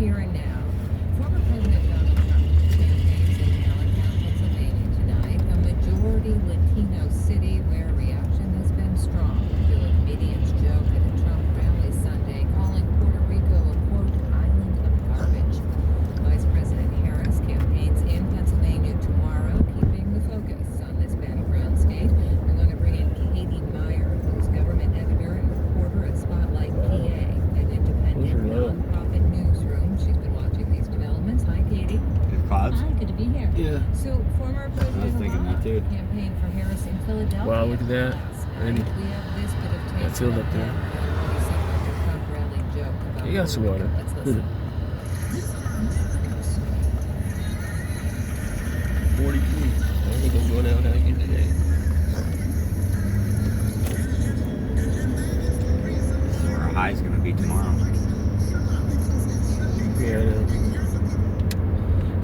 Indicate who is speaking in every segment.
Speaker 1: here and now. Former President Donald Trump campaigns in Allentown, Pennsylvania tonight, a majority Latino city where reaction has been strong. Fellow comedians joke at a Trump rally Sunday, calling Puerto Rico a, quote, island of garbage. Vice President Harris campaigns in Pennsylvania tomorrow, keeping the focus on this battleground state. We're going to bring in Katie Meyer, who's government editor and reporter at Spotlight PA, an independent nonprofit newsroom. She's been watching these developments. Hi, Katie.
Speaker 2: Clouds?
Speaker 1: Hi, good to be here.
Speaker 3: Yeah.
Speaker 1: So, former President Obama
Speaker 2: too.
Speaker 1: campaigned for Harris in Philadelphia.
Speaker 3: Wow, look at that.
Speaker 1: And we have this bit of tape.
Speaker 3: That's filled up there.
Speaker 1: Trump rally joke about
Speaker 3: You got some water.
Speaker 1: Let's listen.
Speaker 3: 42. I think I'm going out hiking today.
Speaker 2: Our high's going to be tomorrow.
Speaker 3: Yeah, I know.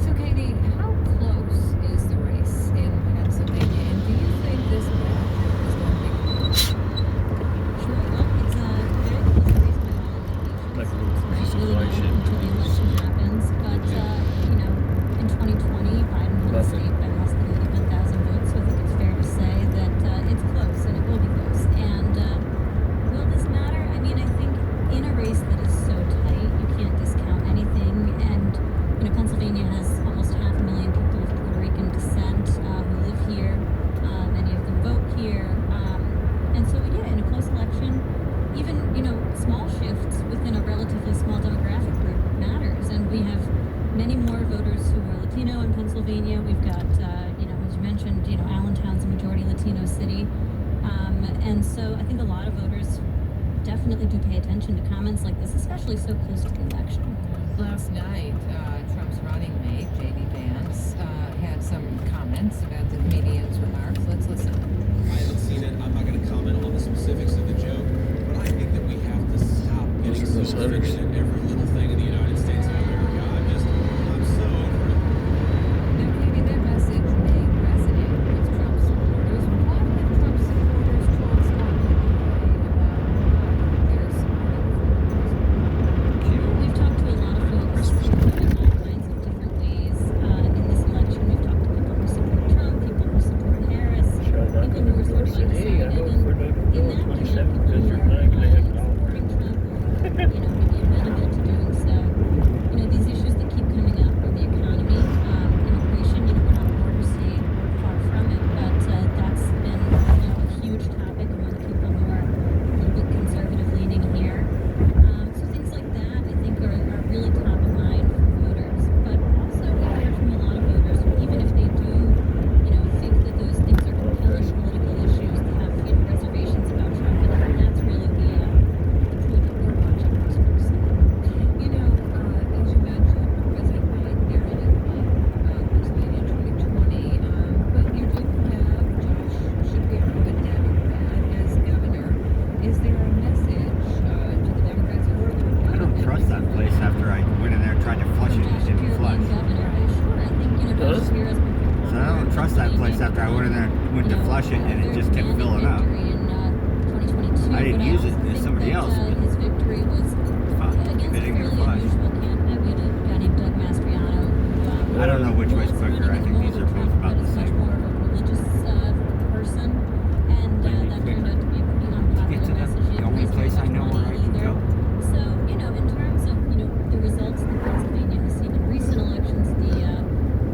Speaker 1: So, Katie, how close is the race in Pennsylvania? And do you think this battle is going to be close?
Speaker 4: Sure. Well, it's a very close race by all indications.
Speaker 3: Like a little
Speaker 4: Right,
Speaker 3: piece of
Speaker 4: really
Speaker 3: fly
Speaker 4: not
Speaker 3: shit.
Speaker 4: until the election happens. But, in 2020, Biden won the state by less than 81,000 votes. So I think it's fair to say that it's close, and it will be close. And will this matter? I mean, I think in a race that is so tight, you can't discount anything. And, Pennsylvania has almost 500,000 people of Puerto Rican descent who live here. Many of them vote here. And so, in a close election, even, small shifts within a relatively small demographic group matters. And we have many more voters who are Latino in Pennsylvania. We've got, as you mentioned, Allentown's a majority Latino city. And so I think a lot of voters definitely do pay attention to comments like this, especially so close to the election.
Speaker 1: Last night, Trump's running mate, J.D. Vance, had some comments about the comedian's remarks. Let's listen.
Speaker 5: I haven't seen it. I'm not going to comment on the specifics of the joke, but I think that we have to stop getting so offended at every little thing in the United States of America. I'm so over it.
Speaker 1: Now, Katie, that message may resonate with Trump supporters. Why have Trump supporters talked about their support?
Speaker 4: We've talked to a lot of folks in all kinds of different ways in this election. We've talked to people who support Trump, people who support Harris, people who are sort of undecided. And in that, people who are supporting Trump or, maybe amenable to doing so. These issues that keep coming up are the economy, immigration. We're not a border state, we're far from it, but that's been, a huge topic among people who are a little bit conservative leaning here. So things like that, I think, are really top of mind for voters. But also, we've heard from a lot of voters who, even if they do, think that those things are compelling political issues, they have, reservations about Trump, and I think that's really the point that we're watching most closely.
Speaker 1: As you mentioned, President Biden narrowly won Pennsylvania in 2020, but you do have Josh Shapiro, a Democrat, as governor. Is there a message to the Democrats or the Republicans?
Speaker 2: I don't trust that place after I went in there and tried to flush it and it didn't flush. So I don't trust that place after I went in there and went to flush it and it just kept filling up. I didn't use it as somebody else, but
Speaker 4: his victory was against a fairly unusual candidate. We had a guy named Doug Mastriano who
Speaker 2: I don't know which way's quicker. I think these are both about the
Speaker 4: much
Speaker 2: same.
Speaker 4: more of a religious person, and that turned out to be a pretty unpopular message.
Speaker 2: The only place I know where I can go.
Speaker 4: So, in terms of, the results that Pennsylvania has seen in recent elections, the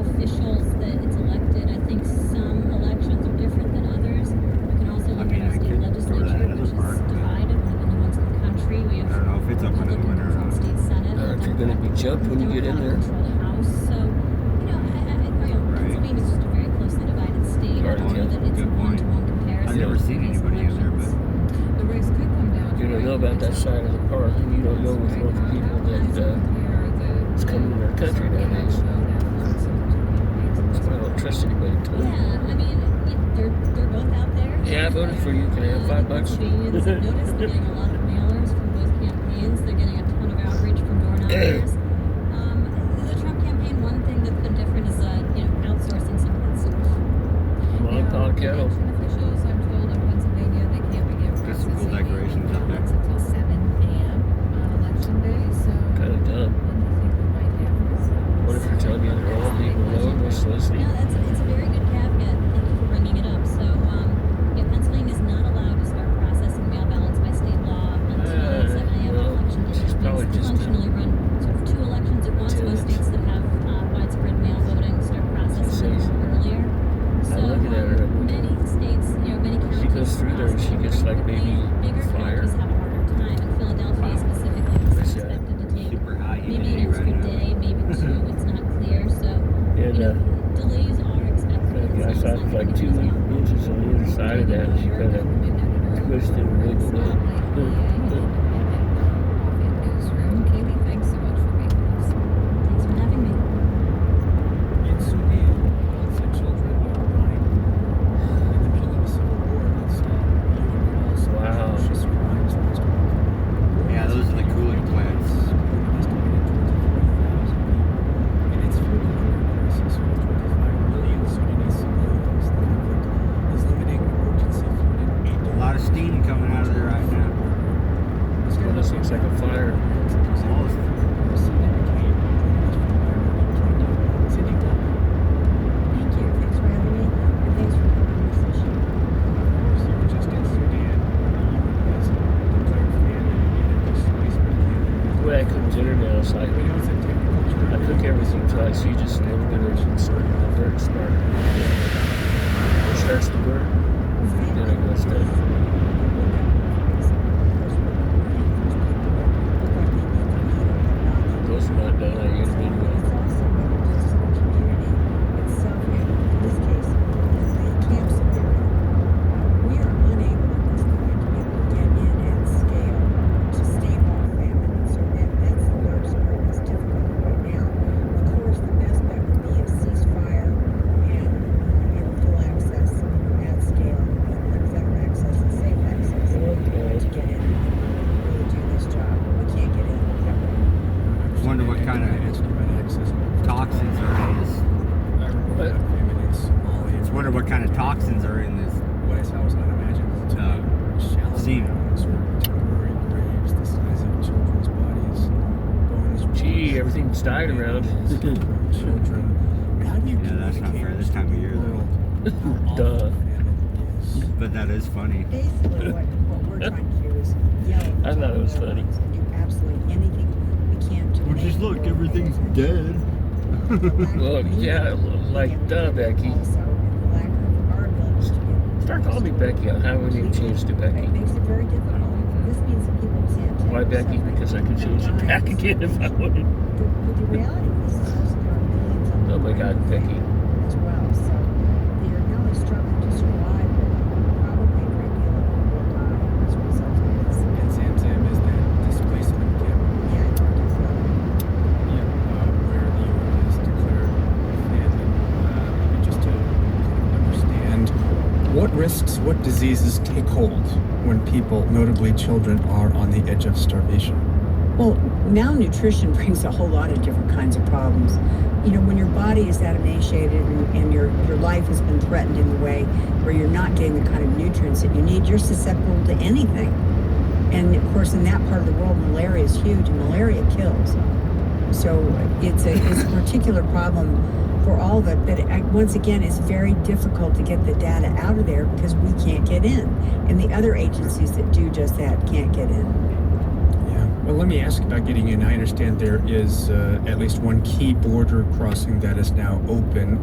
Speaker 4: officials that it's elected, I think some elections are different than others. We can also look at our state legislature, which is divided, one of the new ones in the country. We have
Speaker 2: I don't know if it's up in the winter or not.
Speaker 4: state senate.
Speaker 3: You're going to be jumped when you get in there.
Speaker 4: House. So, Pennsylvania's just a very closely divided state. I don't know that it's a one-to-one comparison.
Speaker 2: I've never seen anybody in there, but
Speaker 1: The race could come down to
Speaker 3: You don't know about that side of the park, and you don't know with what the people that is coming to their country nowadays. That's why I don't trust anybody to tell me.
Speaker 4: They're both out there.
Speaker 3: Yeah, I voted for you. Can I have $5?
Speaker 4: Pennsylvanians have noticed they're getting a lot of mailers from both campaigns. They're getting a ton of outreach from door knockers. The Trump campaign, one thing that's been different is outsourcing some of that stuff.
Speaker 3: Mom, kettle.
Speaker 1: Officials, I'm told, in Pennsylvania, they can't begin
Speaker 2: Got some cool
Speaker 1: processing
Speaker 2: decorations up there.
Speaker 1: ballots until 7 a.m. on election day. So,
Speaker 3: Kind of dumb.
Speaker 1: when do you think
Speaker 3: a fire.
Speaker 6: Thank you. Thanks for having me, and thanks for covering this issue.
Speaker 3: The way I cook dinner now is like, I cook everything twice. You just never get it smart. Very smart. It starts to burn, then it goes down. Those are not done. I use
Speaker 6: It's
Speaker 3: video.
Speaker 6: also been just the community itself, and in this case, the camps that they're in. We are unable at this point to be able to get in at scale to stave off famine. So that's the largest part that's difficult right now. Of course, the best bet would be a ceasefire and full access at scale, and unfettered access and safe access to get in and really do this job. We can't get in that way.
Speaker 2: Wonder what kind of toxins are in this. Just wonder what kind of toxins are in this semen.
Speaker 3: Gee, everything's died around.
Speaker 2: Yeah, that's not fair this time of year though.
Speaker 3: Duh.
Speaker 2: But that is funny.
Speaker 6: Basically, what we're trying to do is yell at
Speaker 3: I thought it was funny.
Speaker 6: and do absolutely anything we can to
Speaker 2: Well,
Speaker 6: make
Speaker 2: just look,
Speaker 6: world
Speaker 2: everything's
Speaker 6: better.
Speaker 2: dead.
Speaker 6: The lack of
Speaker 3: Look, yeah,
Speaker 6: movement
Speaker 3: like,
Speaker 6: and
Speaker 3: duh, Becky.
Speaker 6: Also, and the lack of our ability to get
Speaker 3: Start calling me Becky. I haven't even changed to Becky.
Speaker 6: It makes it very difficult. This means that people can't take
Speaker 3: Why Becky?
Speaker 6: suffering
Speaker 3: Because I could change it
Speaker 6: and
Speaker 3: back
Speaker 6: dying.
Speaker 3: again if I wanted.
Speaker 6: But the reality of this is also there are millions of
Speaker 3: Oh my God, Becky.
Speaker 6: as well. So they are not only struggling to survive, but probably a great deal of them will die as a result of this.
Speaker 7: And Sam is that displacement camp,
Speaker 6: Yeah, it's hard to flood.
Speaker 7: where the UN has declared famine. Maybe just to understand what risks, what diseases take hold when people, notably children, are on the edge of starvation.
Speaker 6: Well, malnutrition brings a whole lot of different kinds of problems. You know, when your body is that emaciated and your life has been threatened in a way where you're not getting the kind of nutrients that you need, you're susceptible to anything. And of course, in that part of the world, malaria is huge, and malaria kills. So it's a particular problem for all of it. But once again, it's very difficult to get the data out of there because we can't get in. And the other agencies that do just that can't get in.
Speaker 7: Yeah. Well, let me ask about getting in. I understand there is at least one key border crossing that is now open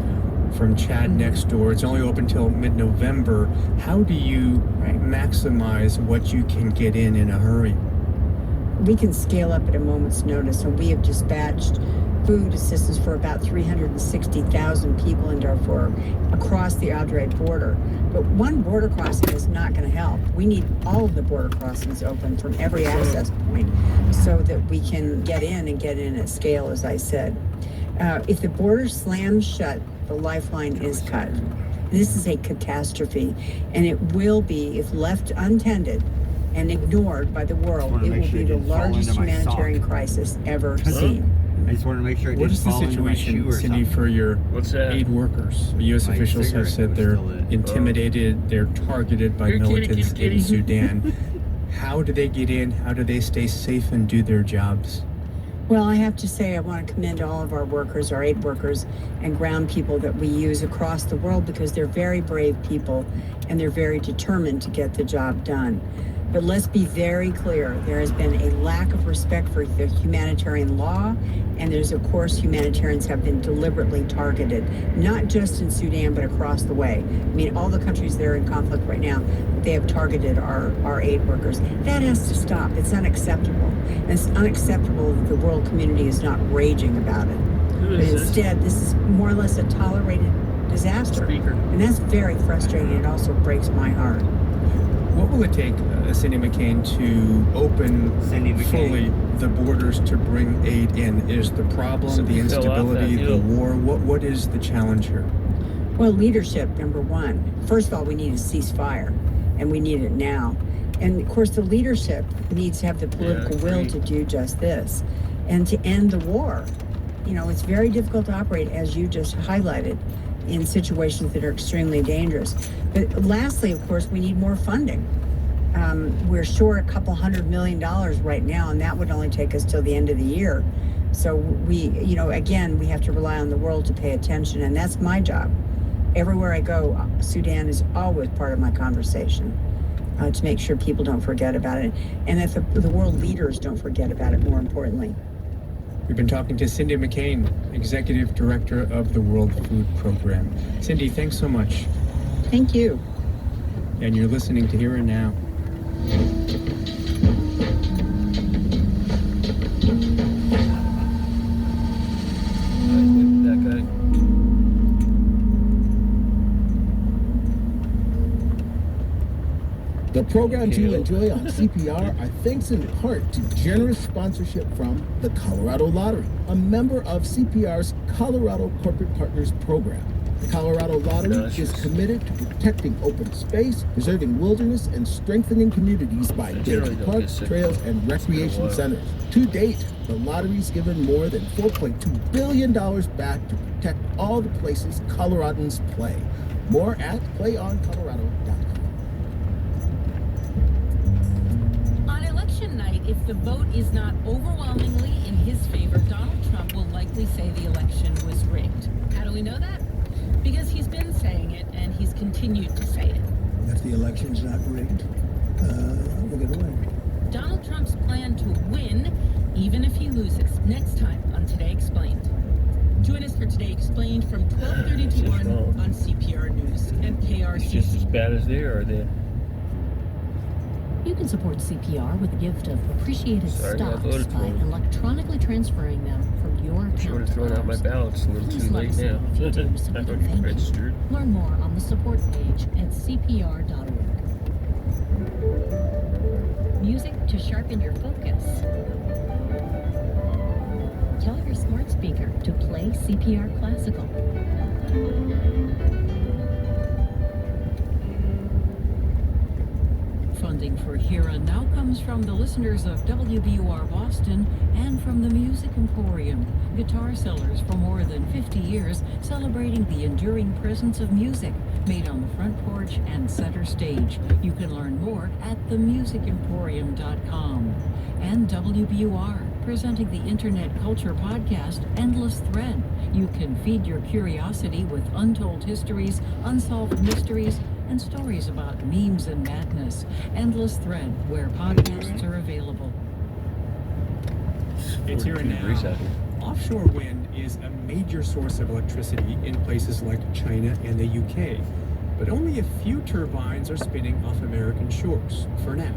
Speaker 7: from Chad next door. It's only open till mid-November. How do you maximize what you can get in a hurry?
Speaker 6: We can scale up at a moment's notice, and we have dispatched food assistance for about 360,000 people in Darfur across the Adre border. But one border crossing is not going to help. We need all of the border crossings open from every access point so that we can get in at scale, as I said. If the border slams shut, the lifeline is cut. This is a catastrophe, and it will be, if left untended and ignored by the world,
Speaker 2: wanna
Speaker 6: it
Speaker 2: make
Speaker 6: will
Speaker 2: sure
Speaker 6: be
Speaker 2: it
Speaker 6: the
Speaker 2: didn't fall
Speaker 6: largest
Speaker 2: into my
Speaker 6: humanitarian
Speaker 2: sock.
Speaker 6: crisis ever seen.
Speaker 2: I just want to make sure it
Speaker 7: What
Speaker 2: didn't
Speaker 7: is the
Speaker 2: fall into my shoe
Speaker 7: situation,
Speaker 2: or
Speaker 7: Cindy,
Speaker 2: something.
Speaker 7: for your
Speaker 3: What's that?
Speaker 7: aid workers? U.S.
Speaker 2: My
Speaker 7: officials have
Speaker 2: cigarette
Speaker 7: said
Speaker 2: was
Speaker 7: they're
Speaker 2: still lit.
Speaker 7: intimidated, they're targeted by
Speaker 3: Here, kitty,
Speaker 7: militants
Speaker 3: kitty,
Speaker 7: in
Speaker 3: kitty.
Speaker 7: Sudan. How do they get in? How do they stay safe and do their jobs?
Speaker 6: Well, I have to say I want to commend all of our workers, our aid workers, and ground people that we use across the world because they're very brave people and they're very determined to get the job done. But let's be very clear, there has been a lack of respect for the humanitarian law, and there's, of course, humanitarians have been deliberately targeted, not just in Sudan, but across the way. I mean, all the countries that are in conflict right now, they have targeted our aid workers. That has to stop. It's unacceptable. And it's unacceptable that the world community is not raging about it.
Speaker 3: Who
Speaker 6: But
Speaker 3: is this?
Speaker 6: instead, this is more or less a tolerated disaster.
Speaker 3: Speaker.
Speaker 6: And that's very frustrating. It also breaks my heart.
Speaker 7: What will it take, Cindy McCain, to open
Speaker 2: Cindy McCain.
Speaker 7: fully the borders to bring aid in? Is the problem
Speaker 3: So
Speaker 7: the
Speaker 3: we fell off
Speaker 7: instability,
Speaker 3: that
Speaker 7: the
Speaker 3: hill.
Speaker 7: war? What is the challenge here?
Speaker 6: Well, leadership, number one. First of all, we need a ceasefire, and we need it now. And of course, the leadership needs to have the political will
Speaker 3: agreed.
Speaker 6: to do just this and to end the war. You know, it's very difficult to operate, as you just highlighted, in situations that are extremely dangerous. But lastly, of course, we need more funding. We're short $200 million right now, and that would only take us till the end of the year. So we, again, we have to rely on the world to pay attention, and that's my job. Everywhere I go, Sudan is always part of my conversation, to make sure people don't forget about it, and that the world leaders don't forget about it, more importantly.
Speaker 7: We've been talking to Cindy McCain, Executive Director of the World Food Program. Cindy, thanks so much.
Speaker 6: Thank you.
Speaker 7: And you're listening to Here and Now.
Speaker 3: That guy.
Speaker 8: The programs you enjoy on CPR are thanks in part to generous sponsorship from the Colorado Lottery, a member of CPR's Colorado Corporate Partners Program. The Colorado Lottery is committed to protecting open space, preserving wilderness, and strengthening communities by building parks, trails, and recreation centers. To date, the lottery's given more than $4.2 billion back to protect all the places Coloradans play. More at playoncolorado.com.
Speaker 9: On election night, if the vote is not overwhelmingly in his favor, Donald Trump will likely say the election was rigged. How do we know that? Because he's been saying it, and he's continued to say it.
Speaker 10: If the election's not rigged, we're going to win.
Speaker 9: Donald Trump's plan to win, even if he loses, next time on Today Explained. Join us for Today Explained from 12:30 to 1 on CPR News and KRCC.
Speaker 3: Just as bad as they are, then.
Speaker 11: You can support CPR with a gift of appreciated
Speaker 3: Sorry, I
Speaker 11: stocks
Speaker 3: voted for
Speaker 11: by
Speaker 3: him.
Speaker 11: electronically transferring them from your
Speaker 3: I should
Speaker 11: account
Speaker 3: have thrown
Speaker 11: to
Speaker 3: out my
Speaker 11: ours.
Speaker 3: ballots a little
Speaker 11: Please
Speaker 3: too
Speaker 11: let
Speaker 3: late
Speaker 11: us know
Speaker 3: now.
Speaker 11: if you do, so we
Speaker 3: I've
Speaker 11: can
Speaker 3: already
Speaker 11: thank you.
Speaker 3: registered.
Speaker 11: Learn more on the support page at cpr.org. Music to sharpen your focus. Tell your smart speaker to play CPR Classical.
Speaker 9: Funding for Here and Now comes from the listeners of WBUR Boston and from the Music Emporium, guitar sellers for more than 50 years, celebrating the enduring presence of music made on the front porch and center stage. You can learn more at themusicemporium.com. And WBUR, presenting the Internet Culture podcast, Endless Thread. You can feed your curiosity with untold histories, unsolved mysteries, and stories about memes and madness. Endless Thread, where podcasts are available.
Speaker 7: It's Here and Now. Offshore wind is a major source of electricity in places like China and the UK, but only a few turbines are spinning off American shores for now.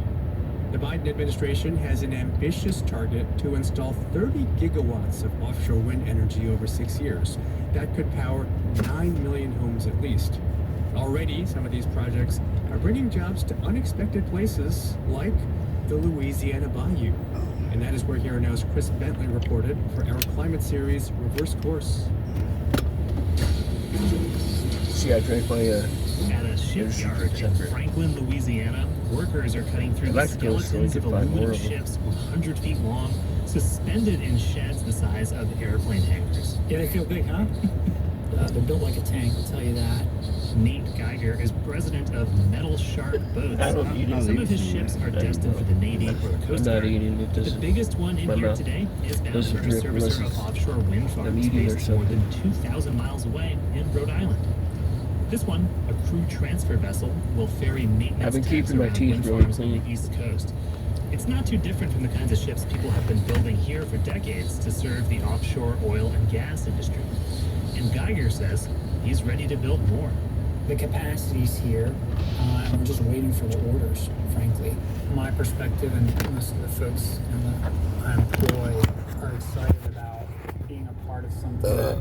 Speaker 7: The Biden administration has an ambitious target to install 30 gigawatts of offshore wind energy over 6 years. That could power 9 million homes at least. Already, some of these projects are bringing jobs to unexpected places like the Louisiana Bayou. And that is where Here and Now's Chris Bentley reported for our climate series, Reverse Course.
Speaker 3: See, I drank my,
Speaker 12: At a shipyard in Franklin, Louisiana, workers are cutting through the skeletons of aluminum ships 100 feet long, suspended in sheds the size of airplane hangars.
Speaker 13: Yeah, they feel big, huh? They're built like a tank, I'll tell you that.
Speaker 12: Nate Geiger is president of Metal Shark Boats.
Speaker 3: I don't eat it.
Speaker 12: Some of his ships are destined for the Navy or the Coast Guard. The biggest one in here today is bound for a servicer of offshore wind farms based more than 2,000 miles away in Rhode Island. This one, a crew transfer vessel, will ferry maintenance tanks around wind farms on the East Coast. It's not too different from the kinds of ships people have been building here for decades to serve the offshore oil and gas industry. And Geiger says he's ready to build more.
Speaker 13: The capacity's here. I'm just waiting for the orders, frankly. My perspective and most of the folks that I employ are excited about being a part of something that,